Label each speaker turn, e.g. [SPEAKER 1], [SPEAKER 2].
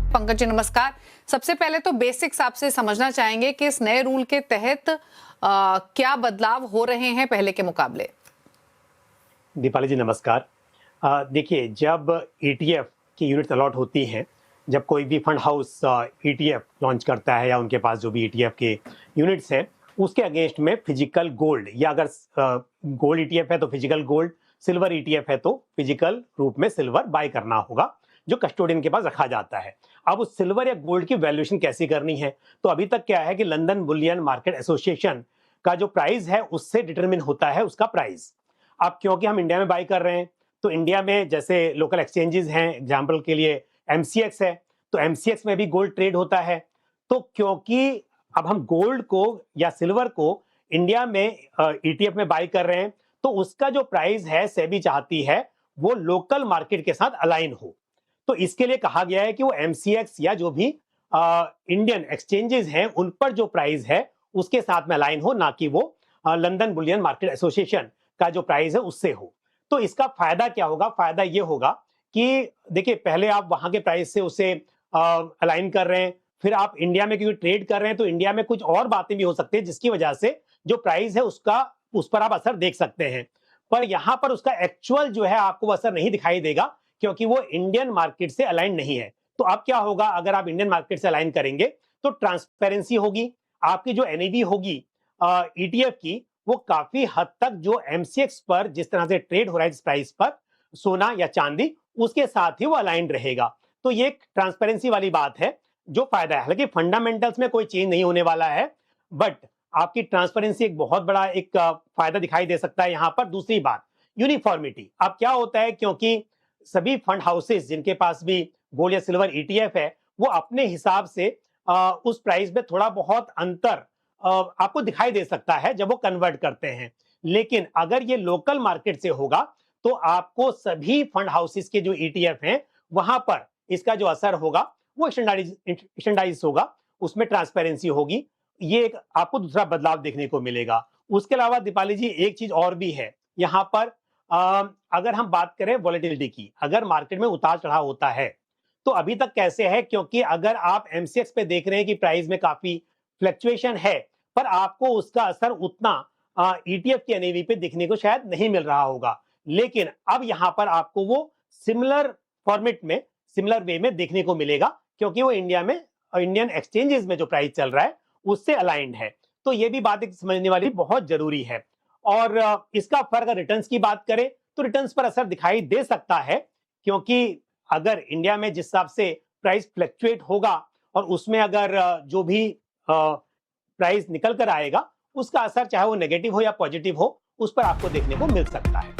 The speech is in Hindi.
[SPEAKER 1] पंकज जी नमस्कार। सबसे पहले तो बेसिक्स आपसे समझना चाहेंगे कि इस नए रूल के तहत क्या बदलाव हो रहे हैं पहले के मुकाबले।
[SPEAKER 2] दीपाली जी नमस्कार। देखिए, जब ईटीएफ की यूनिट्स अलॉट होती हैं, जब कोई भी फंड हाउस ईटीएफ लॉन्च करता है या उनके पास जो भी ईटीएफ के यूनिट्स हैं उसके अगेंस्ट में फिजिकल गोल्ड, या अगर गोल्ड ईटीएफ है तो फिजिकल गोल्ड, सिल्वर ईटीएफ है तो फिजिकल रूप में सिल्वर बाय करना होगा जो कस्टोडियन के पास रखा जाता है। अब उस सिल्वर या गोल्ड की वैल्यूएशन कैसे करनी है, तो अभी तक क्या है कि लंदन बुलियन मार्केट एसोसिएशन का जो प्राइस है उससे डिटरमिन होता है उसका प्राइस। अब क्योंकि हम इंडिया में बाई कर रहे हैं तो इंडिया में जैसे लोकल एक्सचेंजेस हैं, एग्जांपल के लिए एमसीएक्स है, तो एमसीएक्स में भी गोल्ड ट्रेड होता है। तो क्योंकि अब हम गोल्ड को या सिल्वर को इंडिया में ईटीएफ में बाई कर रहे हैं तो उसका जो प्राइस है सेबी चाहती है वो लोकल मार्केट के साथ अलाइन हो। तो इसके लिए कहा गया है कि वो एमसीएक्स या जो भी इंडियन एक्सचेंजेस हैं उन पर जो प्राइस है उसके साथ में अलाइन हो, ना कि वो लंदन बुलियन मार्केट एसोसिएशन का जो प्राइस है उससे हो। तो इसका फायदा क्या होगा? फायदा ये होगा कि देखिए, पहले आप वहां के प्राइस से उसे अलाइन कर रहे हैं, फिर आप इंडिया में क्योंकि ट्रेड कर रहे हैं तो इंडिया में कुछ और बातें भी हो सकती है जिसकी वजह से जो प्राइस है उसका उस पर आप असर देख सकते हैं। पर यहां पर उसका एक्चुअल जो है आपको असर नहीं दिखाई देगा क्योंकि वो इंडियन मार्केट से अलाइन नहीं है। तो अब क्या होगा, अगर आप इंडियन मार्केट से अलाइन करेंगे तो ट्रांसपेरेंसी होगी, आपकी जो एनएवी होगी ईटीएफ की वो काफी हद तक जो एमसीएक्स पर जिस तरह से ट्रेड हो रहा है इस प्राइस पर सोना या चांदी उसके साथ ही वो अलाइन रहेगा। तो ये एक ट्रांसपेरेंसी वाली बात है जो फायदा है। हालांकि फंडामेंटल्स में कोई चेंज नहीं होने वाला है, बट आपकी ट्रांसपेरेंसी एक बहुत बड़ा एक फायदा दिखाई दे सकता है यहां पर। दूसरी बात, यूनिफॉर्मिटी। अब क्या होता है, क्योंकि सभी फंड हाउसेस जिनके पास भी गोल्ड या सिल्वर ईटीएफ है वो अपने हिसाब से उस प्राइस में थोड़ा बहुत अंतर आपको दिखाई दे सकता है जब वो कन्वर्ट करते हैं। लेकिन अगर ये लोकल मार्केट से होगा तो आपको सभी फंड हाउसेस के जो ईटीएफ हैं वहां पर इसका जो असर होगा वो स्टैंडर्डाइज होगा, उसमें ट्रांसपेरेंसी होगी। ये एक आपको दूसरा बदलाव देखने को मिलेगा। उसके अलावा दीपाली जी एक चीज और भी है यहाँ पर, अगर हम बात करें वॉलेटिलिटी की, अगर मार्केट में उतार चढ़ाव होता है तो अभी तक कैसे है, क्योंकि अगर आप एमसीएक्स पे देख रहे हैं कि प्राइस में काफी फ्लक्चुएशन है पर आपको उसका असर उतना ईटीएफ के एनएवी पे दिखने को शायद नहीं मिल रहा होगा। लेकिन अब यहां पर आपको वो सिमिलर फॉर्मेट में, सिमिलर वे में देखने को मिलेगा क्योंकि वो इंडिया में इंडियन एक्सचेंजेस में जो प्राइस चल रहा है उससे अलाइंड है। तो ये भी बात एक समझने वाली बहुत जरूरी है। और इसका फर्क रिटर्न्स की बात करें तो रिटर्न्स पर असर दिखाई दे सकता है, क्योंकि अगर इंडिया में जिस हिसाब से प्राइस फ्लक्चुएट होगा और उसमें अगर जो भी प्राइस निकल कर आएगा उसका असर चाहे वो नेगेटिव हो या पॉजिटिव हो उस पर आपको देखने को मिल सकता है।